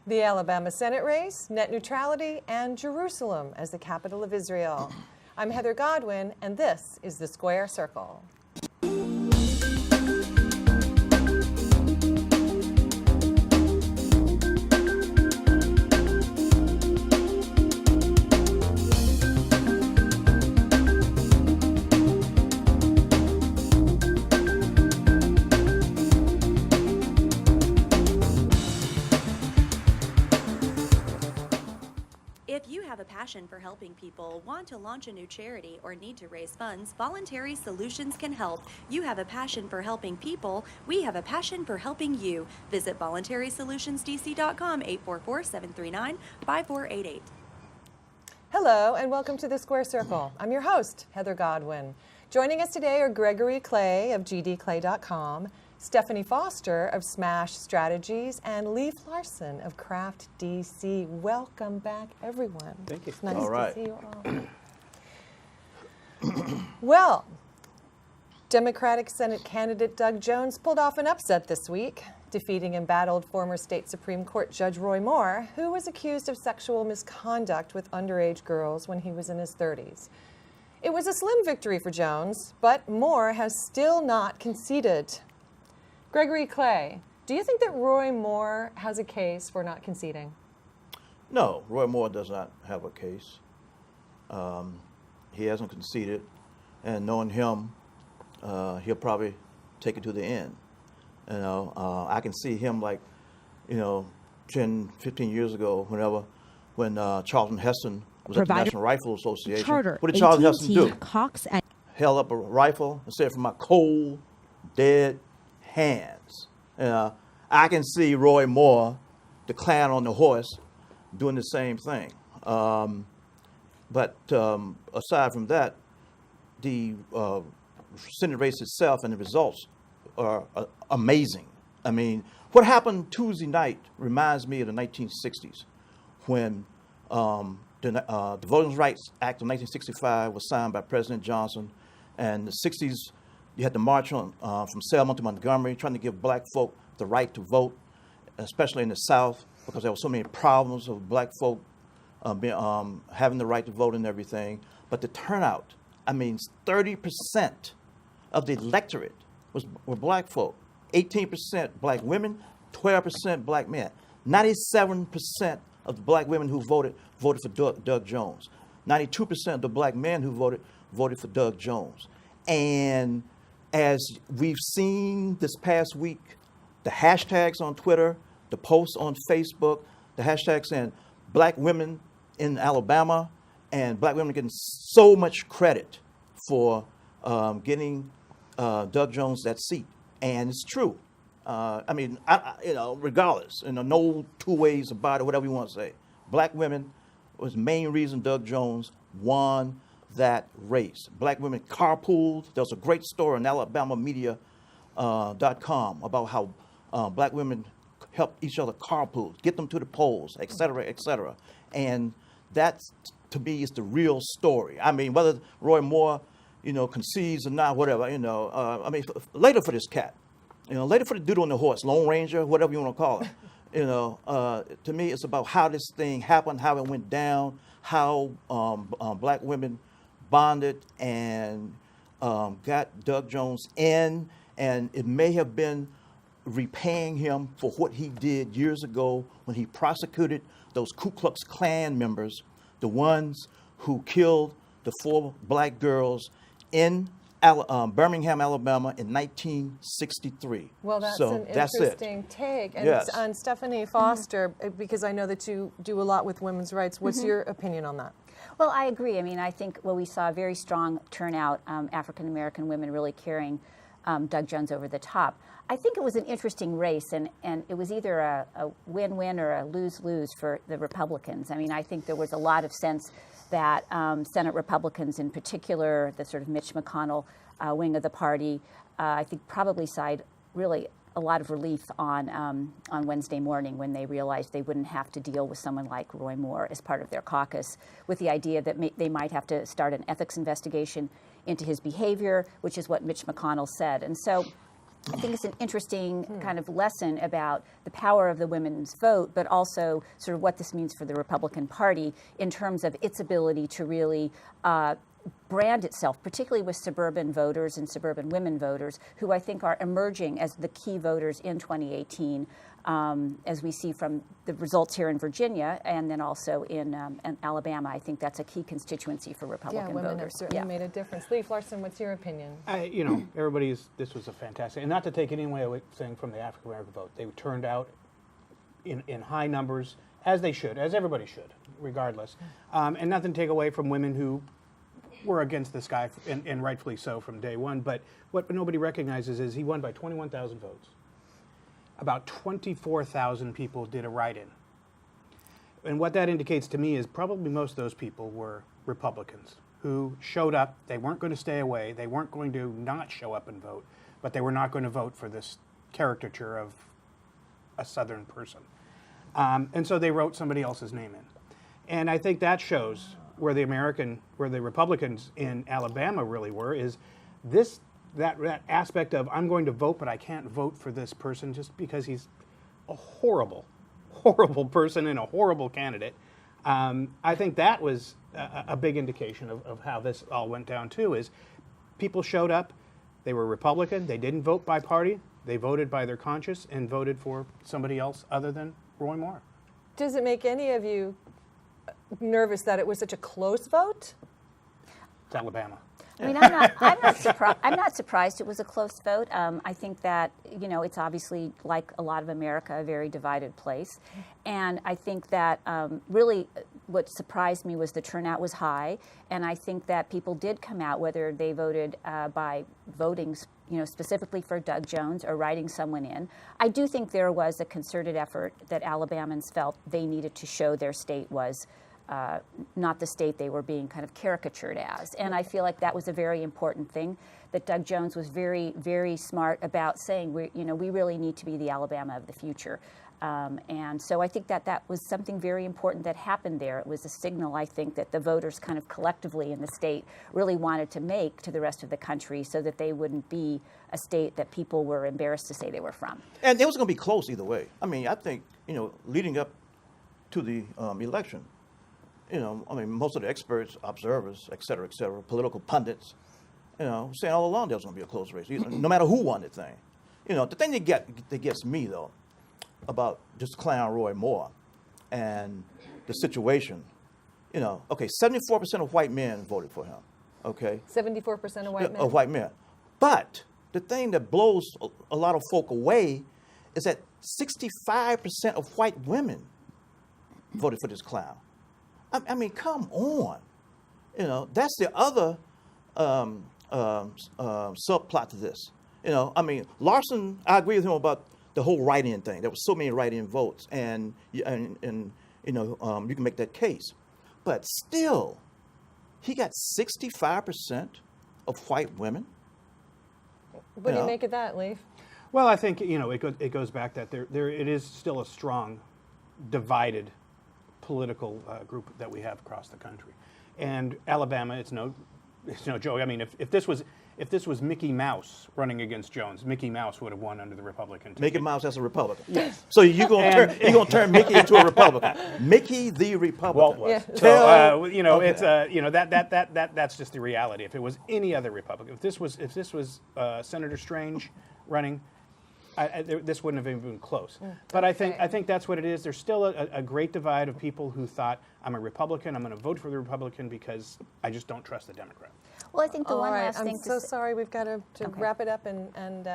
The Alabama Senate race, net neutrality, and Jerusalem as the capital of Israel. I'm Heather Godwin, and this is The Square Circle. If you have a passion for helping people, want to launch a new charity, or need to raise funds, Voluntary Solutions can help. You have a passion for helping people. We have a passion for helping you. Visit voluntarysolutionsdc.com, 844-739-5488. Hello, and welcome to The Square Circle. I'm your host, Heather Godwin. Joining us today are Gregory Clay of gdclay.com, Stephanie Foster of Smash Strategies, and Lee Larson of Craft DC. Welcome back, everyone. Thank you. It's nice All right. to see you all. Well, Democratic Senate candidate Doug Jones pulled off an upset this week, defeating embattled former state Supreme Court Judge Roy Moore, who was accused of sexual misconduct with underage girls when he was in his 30s. It was a slim victory for Jones, but Moore has still not conceded. Gregory Clay, do you think that Roy Moore has a case for not conceding? No, Roy Moore does not have a case. He hasn't conceded, and knowing him, he'll probably take it to the end. You know, I can see him like, 10, 15 years ago, when Charlton Heston was at the National Rifle Association. Charter, what did Charlton AT&T, Heston do? Cox and Held up a rifle and said, "For my cold, dead hands." I can see Roy Moore, the clown on the horse, doing the same thing. But aside from that, the Senate race itself and the results are amazing. I mean, what happened Tuesday night reminds me of the 1960s when the Voting Rights Act of 1965 was signed by President Johnson, and the 60s you had to march on from Selma to Montgomery, trying to give black folk the right to vote, especially in the South, because there were so many problems of black folk having the right to vote and everything. But the turnout, 30% of the electorate were black folk, 18% black women, 12% black men. 97% of the black women who voted for Doug Jones. 92% of the black men who voted for Doug Jones. And as we've seen this past week, the hashtags on Twitter, the posts on Facebook, the hashtags saying black women in Alabama, and black women getting so much credit for getting Doug Jones that seat. And it's true. Regardless, no two ways about it, whatever you want to say. Black women was the main reason Doug Jones won that race. Black women carpooled. There was a great story on alabamamedia.com about how black women helped each other carpool, get them to the polls, et cetera, et cetera. And that, to me, is the real story. Whether Roy Moore, concedes or not, whatever, later for this cat. Later for the dude on the horse, Lone Ranger, whatever you want to call it. To me, it's about how this thing happened, how it went down, how black women bonded and got Doug Jones in, and it may have been repaying him for what he did years ago when he prosecuted those Ku Klux Klan members, the ones who killed the 4 black girls in Birmingham, Alabama in 1963. Well, that's so an that's interesting take. And yes. on Stephanie Foster, because I know that you do a lot with women's rights, what's your opinion on that? Well, I agree. I think we saw a very strong turnout, African-American women really carrying Doug Jones over the top. I think it was an interesting race, and it was either a win-win or a lose-lose for the Republicans. I think there was a lot of sense that Senate Republicans in particular, the sort of Mitch McConnell wing of the party, I think probably sighed really a lot of relief on Wednesday morning when they realized they wouldn't have to deal with someone like Roy Moore as part of their caucus, with the idea that they might have to start an ethics investigation into his behavior, which is what Mitch McConnell said. And so I think it's an interesting kind of lesson about the power of the women's vote, but also sort of what this means for the Republican Party in terms of its ability to really brand itself, particularly with suburban voters and suburban women voters, who I think are emerging as the key voters in 2018, as we see from the results here in Virginia and then also in Alabama. I think that's a key constituency for Republican women voters. have certainly made a difference. Leif Larson, what's your opinion? This was a fantastic, and not to take any away saying from the African American vote, they turned out in high numbers, as they should, as everybody should, regardless, and nothing to take away from women who were against this guy, and rightfully so from day one. But what nobody recognizes is he won by 21,000 votes. About 24,000 people did a write-in. And what that indicates to me is probably most of those people were Republicans who showed up. They weren't going to stay away. They weren't going to not show up and vote, but they were not going to vote for this caricature of a Southern person. And so they wrote somebody else's name in. And I think that shows where the Republicans in Alabama really were, is that aspect of I'm going to vote, but I can't vote for this person just because he's a horrible, horrible person and a horrible candidate. I think that was a big indication of how this all went down too, is people showed up, they were Republican, they didn't vote by party, they voted by their conscience and voted for somebody else other than Roy Moore. Does it make any of you nervous that it was such a close vote? It's Alabama. I mean, I'm not surprised it was a close vote. I think that, it's obviously, like a lot of America, a very divided place. And I think that really what surprised me was the turnout was high. And I think that people did come out, whether they voted by voting, specifically for Doug Jones or writing someone in. I do think there was a concerted effort that Alabamans felt they needed to show their state was not the state they were being kind of caricatured as. And I feel like that was a very important thing, that Doug Jones was very, very smart about saying, we really need to be the Alabama of the future. And so I think that was something very important that happened there. It was a signal, I think, that the voters kind of collectively in the state really wanted to make to the rest of the country so that they wouldn't be a state that people were embarrassed to say they were from. And it was going to be close either way. I mean, I think, leading up to the election, most of the experts, observers, et cetera, political pundits, saying all along there was going to be a close race, no matter who won the thing. The thing that gets me, though, about just clown Roy Moore and the situation, 74% of white men voted for him, okay? 74% of white men? Of white men. But the thing that blows a lot of folk away is that 65% of white women voted for this clown. I mean, come on. That's the other subplot to this. Larson, I agree with him about the whole write-in thing. There were so many write-in votes, and you can make that case. But still, he got 65% of white women. What do you make of that, Leif? Well, I think it goes back that it is still a strong, divided political group that we have across the country, and Alabama, it's no joke. I mean, if this was Mickey Mouse running against Jones, Mickey Mouse would have won under the Republican ticket. Mickey Mouse as a Republican. Yes. So you're gonna turn Mickey into a Republican. Mickey the Republican. Well, that's just the reality. If it was any other Republican, if this was Senator Strange running, this wouldn't have even been close. But I think that's what it is. There's still a great divide of people who thought, I'm a Republican, I'm going to vote for the Republican because I just don't trust the Democrat. Well, I think the one last thing I'm so sorry, we've got to wrap it up, and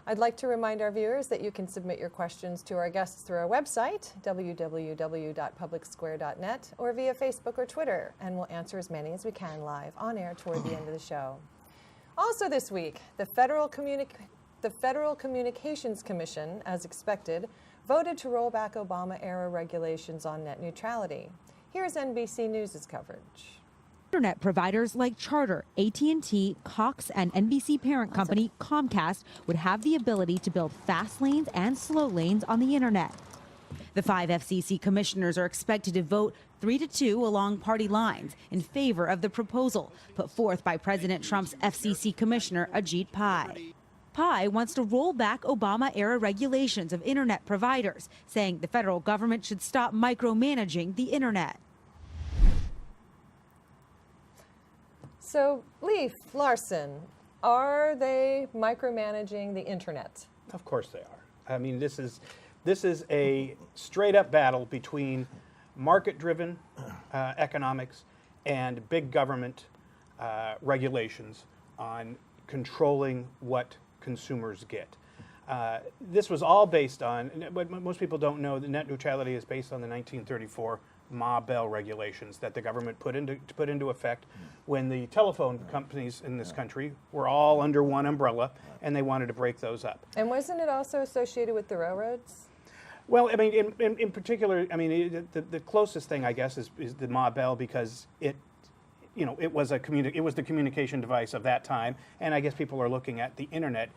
I'd like to remind our viewers that you can submit your questions to our guests through our website, www.publicsquare.net, or via Facebook or Twitter, and we'll answer as many as we can live on air toward the end of the show. Also this week, the Federal Communications Commission, as expected, voted to roll back Obama-era regulations on net neutrality. Here's NBC News' coverage. Internet providers like Charter, AT&T, Cox, and NBC parent company Comcast would have the ability to build fast lanes and slow lanes on the internet. The 5 FCC commissioners are expected to vote 3-2 along party lines in favor of the proposal put forth by President Trump's FCC commissioner Ajit Pai. Pai wants to roll back Obama-era regulations of internet providers, saying the federal government should stop micromanaging the internet. So, Leif Larson, are they micromanaging the internet? Of course they are. I mean, this is a straight-up battle between market-driven economics and big government regulations on controlling what consumers get. This was all based on, what most people don't know, the net neutrality is based on the 1934 Ma Bell regulations that the government put into effect when the telephone companies in this country were all under one umbrella, and they wanted to break those up. And wasn't it also associated with the railroads? Well, I mean, in particular, I mean, the closest thing, I guess, is the Ma Bell, because it was the communication device of that time, and I guess people are looking at the internet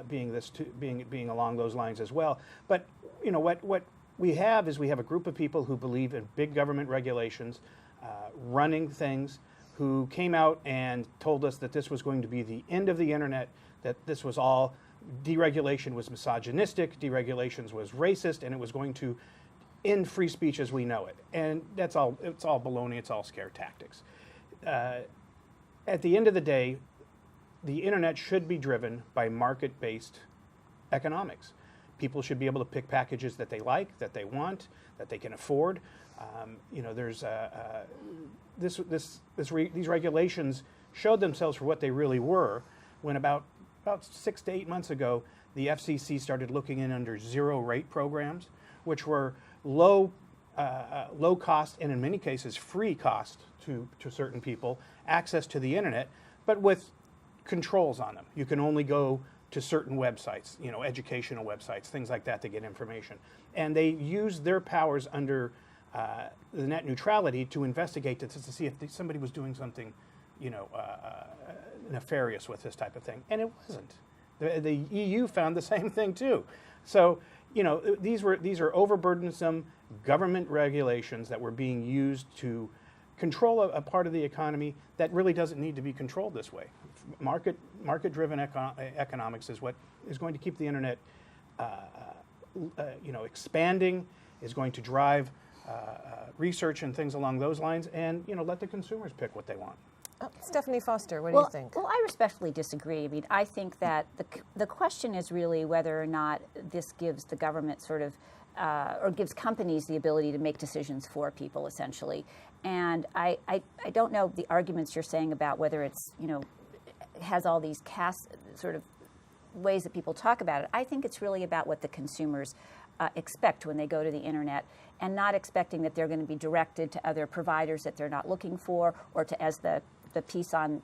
being along those lines as well. But what we have is a group of people who believe in big government regulations, running things, who came out and told us that this was going to be the end of the internet, that this was all, deregulation was misogynistic, deregulation was racist, and it was going to end free speech as we know it. And it's all baloney, it's all scare tactics. At the end of the day, the internet should be driven by market-based economics. People should be able to pick packages that they like, that they want, that they can afford. These regulations showed themselves for what they really were when about 6 to 8 months ago, the FCC started looking in under zero rate programs, which were low cost and in many cases free cost to certain people, access to the internet, but with controls on them. You can only go to certain websites, educational websites, things like that, to get information. And they used their powers under the net neutrality to investigate to see if somebody was doing something, nefarious with this type of thing. And it wasn't. The EU found the same thing too. So, these are overburdensome government regulations that were being used to control a part of the economy that really doesn't need to be controlled this way. Market-driven economics is what is going to keep the internet, expanding, is going to drive research and things along those lines, and let the consumers pick what they want. Stephanie Foster, what do you think? Well, I respectfully disagree. I mean, I think that the question is really whether or not this gives the government sort of, or gives companies the ability to make decisions for people, essentially. And I don't know the arguments you're saying about whether it's, has all these sort of ways that people talk about it. I think it's really about what the consumers expect when they go to the internet, and not expecting that they're going to be directed to other providers that they're not looking for, or to, as the piece on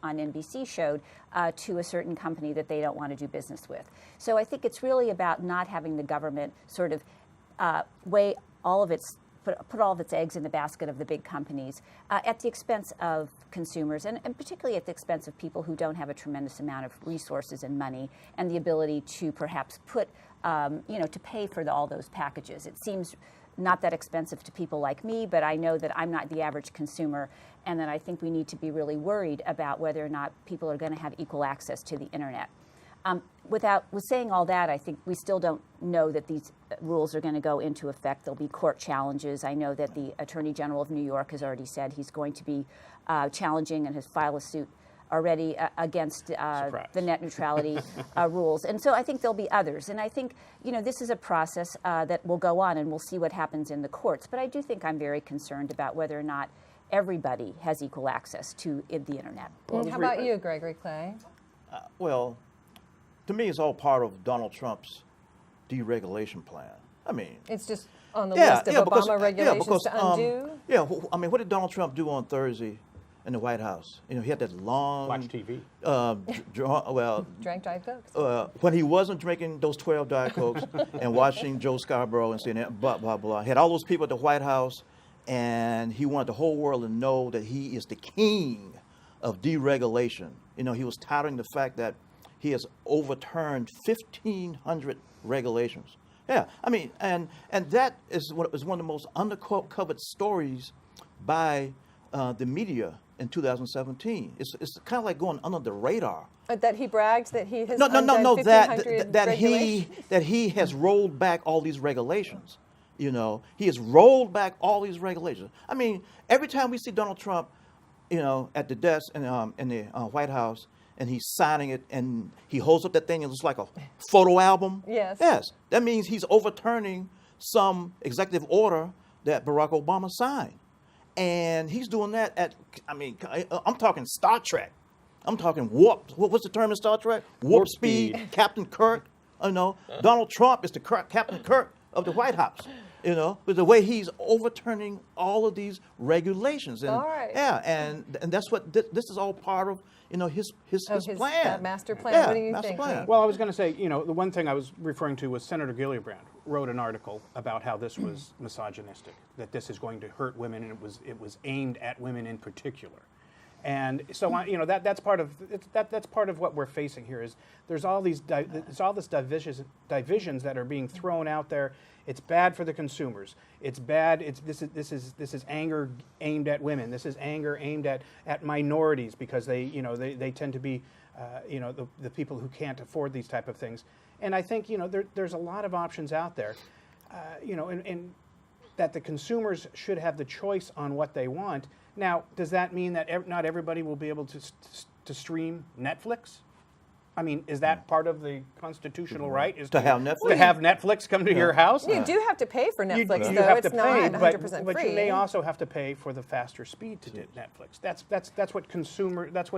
NBC showed, to a certain company that they don't want to do business with. So I think it's really about not having the government sort of weigh all of its, put all of its eggs in the basket of the big companies at the expense of consumers, and particularly at the expense of people who don't have a tremendous amount of resources and money and the ability to perhaps put, to pay for all those packages. It seems not that expensive to people like me, but I know that I'm not the average consumer, and that I think we need to be really worried about whether or not people are going to have equal access to the internet. With saying all that, I think we still don't know that these rules are going to go into effect. There'll be court challenges. I know that the Attorney General of New York has already said he's going to be challenging and has filed a suit already against the net neutrality rules. And so I think there'll be others. And I think, this is a process that will go on, and we'll see what happens in the courts. But I do think I'm very concerned about whether or not everybody has equal access to the internet. Well, how about you, Gregory Clay? Well, to me, it's all part of Donald Trump's deregulation plan. I mean, it's just on the list of Obama regulations to undo? I mean, what did Donald Trump do on Thursday in the White House? He had that long... Watch TV. Drank Diet Cokes. When he wasn't drinking those 12 Diet Cokes and watching Joe Scarborough and saying blah, blah, blah. He had all those people at the White House, and he wanted the whole world to know that he is the king of deregulation. He was touting the fact that he has overturned 1,500 regulations. Yeah, I mean, and that is one of the most undercovered stories by the media in 2017. It's kind of like going under the radar. That he bragged that he has No, undone that 1,500 that regulations? he has rolled back all these regulations. You know, he has rolled back all these regulations. I mean, every time we see Donald Trump, you know, at the desk in the White House, and he's signing it, and he holds up that thing, and it looks like a photo album. Yes. Yes, that means he's overturning some executive order that Barack Obama signed, and he's doing that at. I mean, I'm talking Star Trek. I'm talking warp. What's the term in Star Trek? Warp speed. Captain Kirk. You know, Donald Trump is the Captain Kirk of the White House. You know, with the way he's overturning all of these regulations, and All right. yeah, and that's what this is all part of. You know, his plan. That master plan. Yeah, What do you master think? plan. Lee? Well, I was going to say, you know, the one thing I was referring to was Senator Gillibrand wrote an article about how this was misogynistic, that this is going to hurt women, and it was aimed at women in particular. And so, you know, that's part of what we're facing here. Is there's all these divisions that are being thrown out there. It's bad for the consumers. It's bad. This is anger aimed at women. This is anger aimed at minorities, because they tend to be the people who can't afford these type of things. And I think, you know, there's a lot of options out there, you know, and that the consumers should have the choice on what they want. Now, does that mean that not everybody will be able to stream Netflix? I mean, is that part of the constitutional right? Is To have Netflix? To have Netflix come to your house? You do have to pay for Netflix, You though. have It's to not pay, 100% but free. you may also have to pay for the faster speed to Netflix. That's what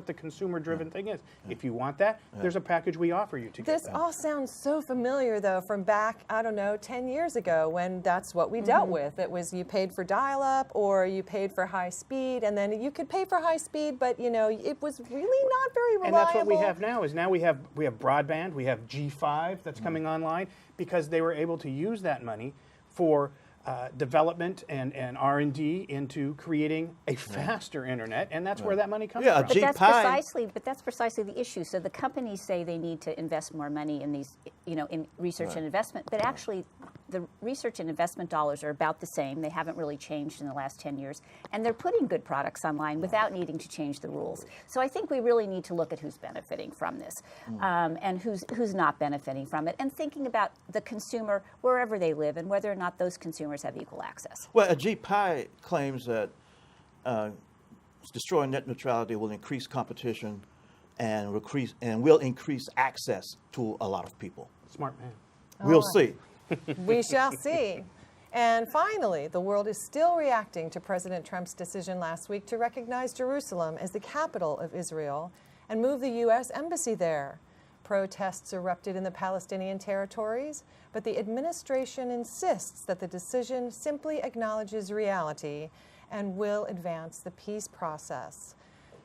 the consumer-driven thing is. If you want that, there's a package we offer you to get This that. all sounds so familiar, though, from back, I don't know, 10 years ago, when that's what we dealt with. It was you paid for dial-up or you paid for high speed, and then you could pay for high speed, but, you know, it was really not very reliable. And that's what we have now. Is now we have broadband. We have G5 that's coming online, because they were able to use that money for development and R&D into creating a faster internet, and that's where that money comes Yeah, from. But that's precisely the issue. So the companies say they need to invest more money in these, you know, in research and investment, but actually the research and investment dollars are about the same. They haven't really changed in the last 10 years, and they're putting good products online without needing to change the rules. So I think we really need to look at who's benefiting from this, and who's not benefiting from it, and thinking about the consumer wherever they live and whether or not those consumers have equal access. Well, Ajit Pai claims that destroying net neutrality will increase competition and will increase access to a lot of people. Smart man. We'll see. We shall see. And finally, the world is still reacting to President Trump's decision last week to recognize Jerusalem as the capital of Israel and move the U.S. embassy there. Protests erupted in the Palestinian territories, but the administration insists that the decision simply acknowledges reality and will advance the peace process.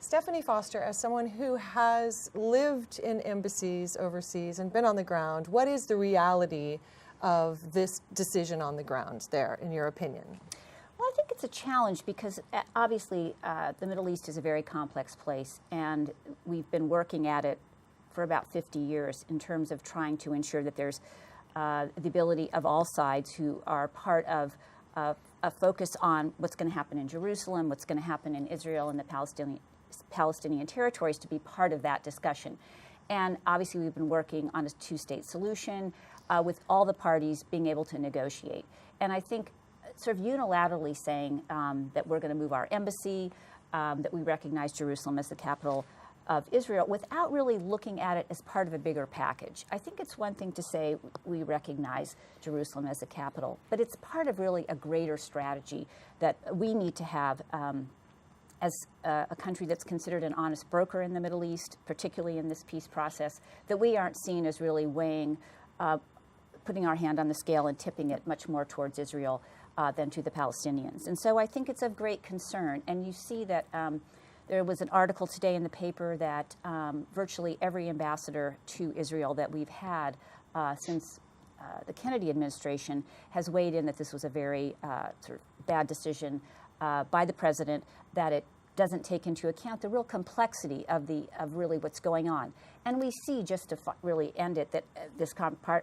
Stephanie Foster, as someone who has lived in embassies overseas and been on the ground, what is the reality of this decision on the ground there, in your opinion? Well, I think it's a challenge because obviously the Middle East is a very complex place, and we've been working at it for about 50 years in terms of trying to ensure that there's the ability of all sides who are part of a focus on what's going to happen in Jerusalem, what's going to happen in Israel and the Palestinian territories, to be part of that discussion. And obviously we've been working on a two-state solution with all the parties being able to negotiate. And I think sort of unilaterally saying that we're going to move our embassy, that we recognize Jerusalem as the capital of Israel, without really looking at it as part of a bigger package. I think it's one thing to say we recognize Jerusalem as the capital, but it's part of really a greater strategy that we need to have as a country that's considered an honest broker in the Middle East, particularly in this peace process, that we aren't seen as really weighing, putting our hand on the scale and tipping it much more towards Israel than to the Palestinians. And so I think it's of great concern. And you see that there was an article today in the paper that virtually every ambassador to Israel that we've had since the Kennedy administration has weighed in that this was a very sort of bad decision by the president, that it doesn't take into account the real complexity of really what's going on. And we see, just to really end it, that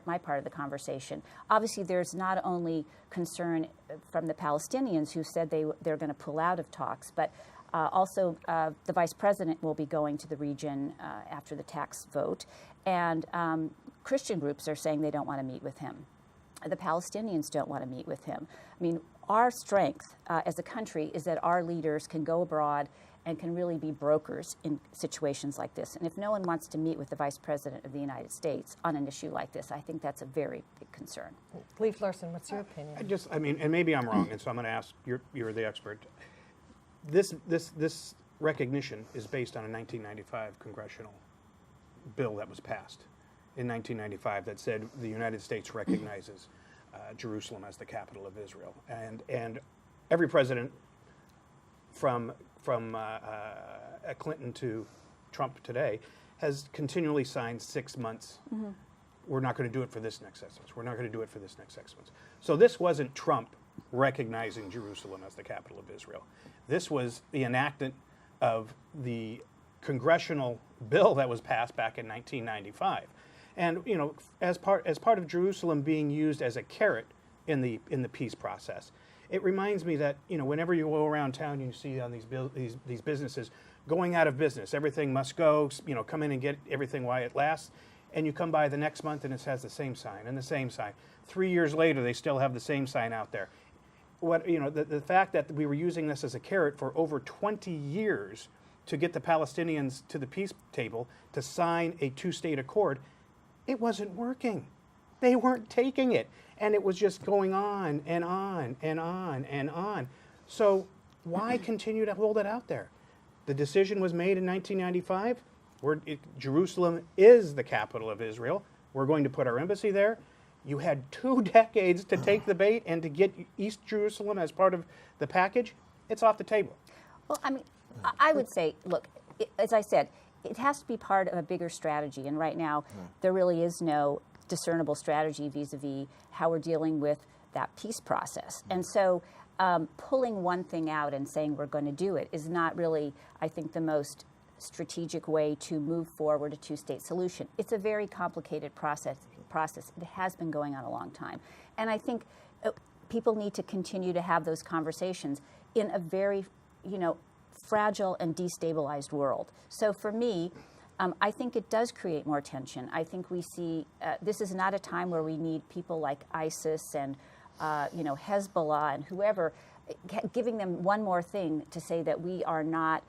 my part of the conversation, obviously there's not only concern from the Palestinians who said they're going to pull out of talks, but also the vice president will be going to the region after the tax vote, and Christian groups are saying they don't want to meet with him. The Palestinians don't want to meet with him. I mean, our strength as a country is that our leaders can go abroad and can really be brokers in situations like this. And if no one wants to meet with the Vice President of the United States on an issue like this, I think that's a very big concern. Leif Larson, what's your opinion? I mean, and maybe I'm wrong, and so I'm going to ask, you're the expert. This recognition is based on a 1995 congressional bill that was passed in 1995 that said the United States recognizes Jerusalem as the capital of Israel, and every president from Clinton to Trump today has continually signed 6 months. Mm-hmm. We're not going to do it for this next 6 months. We're not going to do it for this next 6 months. So this wasn't Trump recognizing Jerusalem as the capital of Israel. This was the enactment of the congressional bill that was passed back in 1995. And as part of Jerusalem being used as a carrot in the peace process, it reminds me that whenever you go around town, you see on these businesses going out of business. Everything must go. Come in and get everything while it lasts. And you come by the next month and it has the same sign and the same sign. 3 years later, they still have the same sign out there. The fact that we were using this as a carrot for over 20 years to get the Palestinians to the peace table to sign a two-state accord, it wasn't working. They weren't taking it. And it was just going on and on and on and on. So why continue to hold it out there? The decision was made in 1995. Jerusalem is the capital of Israel. We're going to put our embassy there. You had 2 decades to take the bait and to get East Jerusalem as part of the package. It's off the table. Well, I mean, I would say, look, as I said, it has to be part of a bigger strategy. And right now, there really is no discernible strategy vis-a-vis how we're dealing with that peace process. And so pulling one thing out and saying we're going to do it is not really, I think, the most strategic way to move forward a two-state solution. It's a very complicated process. It has been going on a long time. And I think people need to continue to have those conversations in a very, fragile and destabilized world. So for me, I think it does create more tension. I think we see this is not a time where we need people like ISIS and Hezbollah and whoever giving them one more thing to say that we are not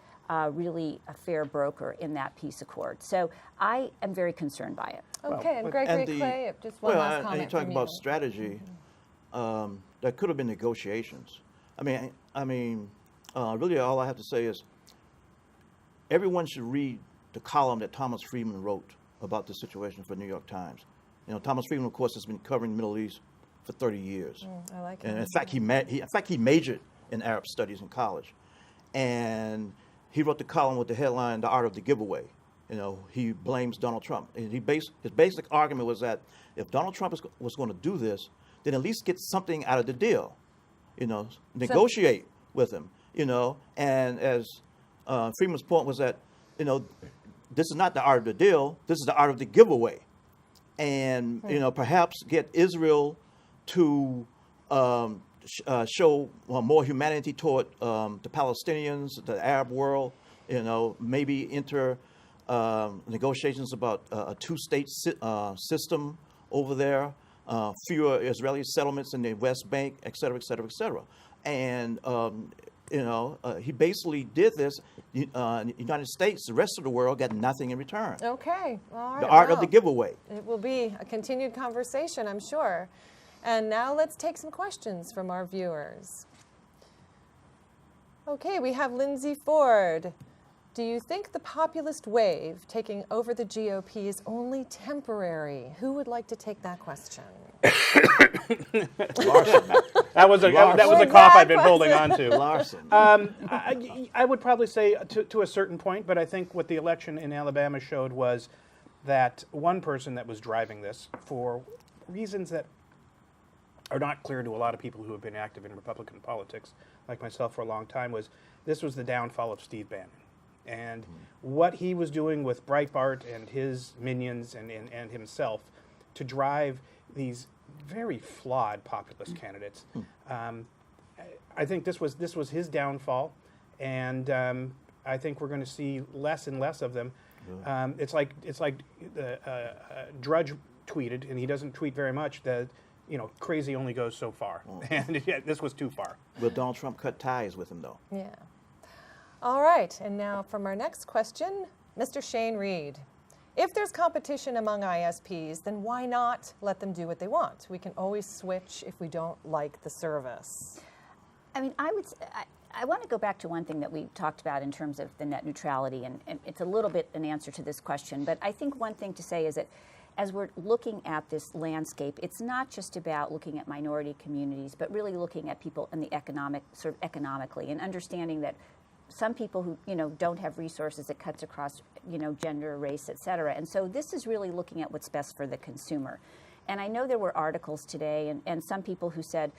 really a fair broker in that peace accord. So I am very concerned by it. Okay, and Gregory Clay, just one last comment. And you talk about strategy. There could have been negotiations. I mean, really, all I have to say is everyone should read the column that Thomas Friedman wrote about the situation for New York Times. Thomas Friedman, of course, has been covering the Middle East for 30 years. I like it. And in fact, he majored in Arab studies in college, and he wrote the column with the headline "The Art of the Giveaway." He blames Donald Trump, and his basic argument was that if Donald Trump was going to do this, then at least get something out of the deal. Negotiate with him. And as Friedman's point was that, this is not the art of the deal. This is the art of the giveaway, and perhaps get Israel to show more humanity toward the Palestinians, the Arab world. Maybe enter negotiations about a two-state system over there, fewer Israeli settlements in the West Bank, et cetera, et cetera, et cetera. And he basically did this. The United States, the rest of the world, got nothing in return. Okay, all right. The art of the giveaway. It will be a continued conversation, I'm sure. And now let's take some questions from our viewers. Okay, we have Lindsay Ford. Do you think the populist wave taking over the GOP is only temporary? Who would like to take that question? Larson. That was a cough I've been holding on to. Larson. I would probably say to a certain point, but I think what the election in Alabama showed was that one person that was driving this for reasons that are not clear to a lot of people who have been active in Republican politics, like myself, for a long time, was this was the downfall of Steve Bannon. And what he was doing with Breitbart and his minions and himself to drive these very flawed populist candidates. I think this was his downfall, and I think we're going to see less and less of them. It's like Drudge tweeted, and he doesn't tweet very much, that crazy only goes so far, and this was too far. Will Donald Trump cut ties with him, though? Yeah. All right, and now from our next question, Mr. Shane Reed. If there's competition among ISPs, then why not let them do what they want? We can always switch if we don't like the service. I mean, I want to go back to one thing that we talked about in terms of the net neutrality, and it's a little bit an answer to this question, but I think one thing to say is that as we're looking at this landscape, it's not just about looking at minority communities, but really looking at people in the economically, and understanding that some people who don't have resources, it cuts across gender, race, et cetera. And so this is really looking at what's best for the consumer. And I know there were articles today and some people who said,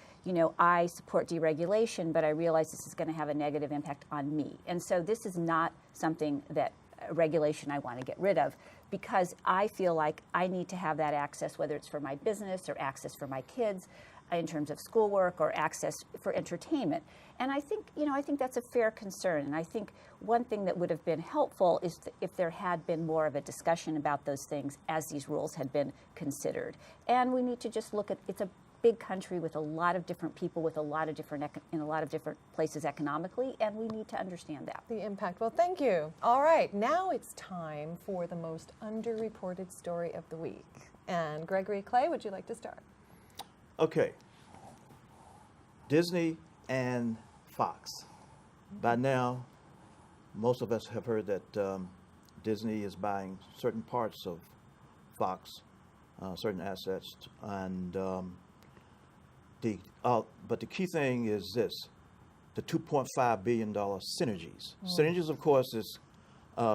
I support deregulation, but I realize this is going to have a negative impact on me. And so this is not something that regulation I want to get rid of, because I feel like I need to have that access, whether it's for my business or access for my kids in terms of schoolwork or access for entertainment. And I think, I think that's a fair concern. And I think one thing that would have been helpful is if there had been more of a discussion about those things as these rules had been considered. And we need to just look at, it's a big country with a lot of different people, with a lot of different, in a lot of different places economically, and we need to understand that. The impact. Well, thank you. All right, now it's time for the most underreported story of the week. And Gregory Clay, would you like to start? Okay. Disney and Fox. By now, most of us have heard that Disney is buying certain parts of Fox, certain assets, and but the key thing is this: the $2.5 billion synergies. Synergies, of course, is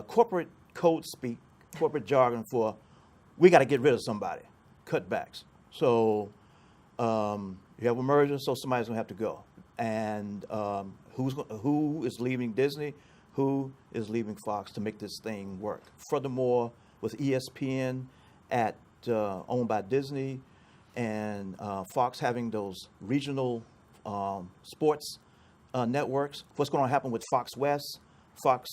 corporate code speak, corporate jargon for we got to get rid of somebody, cutbacks. So you have a merger, so somebody's gonna have to go. And who is leaving Disney? Who is leaving Fox to make this thing work? Furthermore, with ESPN owned by Disney, and Fox having those regional sports networks, what's going to happen with Fox West, Fox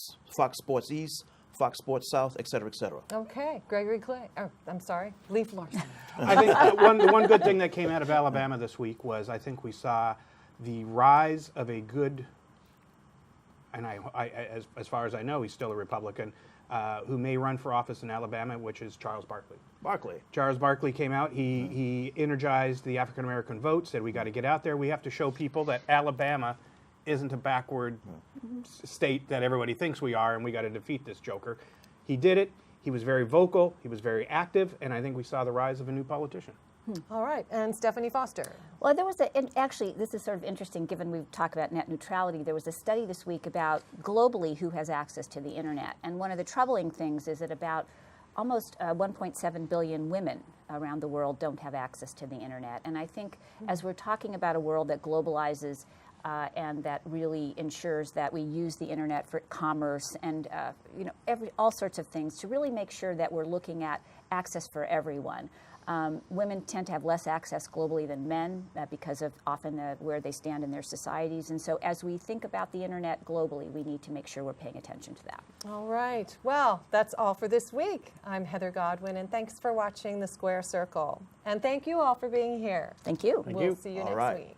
Sports East, Fox Sports South, et cetera, et cetera? Okay, Gregory Clay. Oh, I'm sorry, Leif Larson. I think the one good thing that came out of Alabama this week was I think we saw the rise of a good, and as far as I know, he's still a Republican, who may run for office in Alabama, which is Charles Barkley. Charles Barkley came out. He energized the African American vote, said we got to get out there. We have to show people that Alabama isn't a backward state that everybody thinks we are, and we got to defeat this joker. He did it. He was very vocal. He was very active, and I think we saw the rise of a new politician. All right, and Stephanie Foster. Well, there was actually, this is sort of interesting given we've talked about net neutrality. There was a study this week about globally who has access to the internet. And one of the troubling things is that about almost 1.7 billion women around the world don't have access to the internet. And I think as we're talking about a world that globalizes and that really ensures that we use the internet for commerce and all sorts of things to really make sure that we're looking at access for everyone. Women tend to have less access globally than men because of often where they stand in their societies. And so as we think about the internet globally, we need to make sure we're paying attention to that. All right. Well, that's all for this week. I'm Heather Godwin, and thanks for watching The Square Circle. And thank you all for being here. Thank you. We'll see you next week.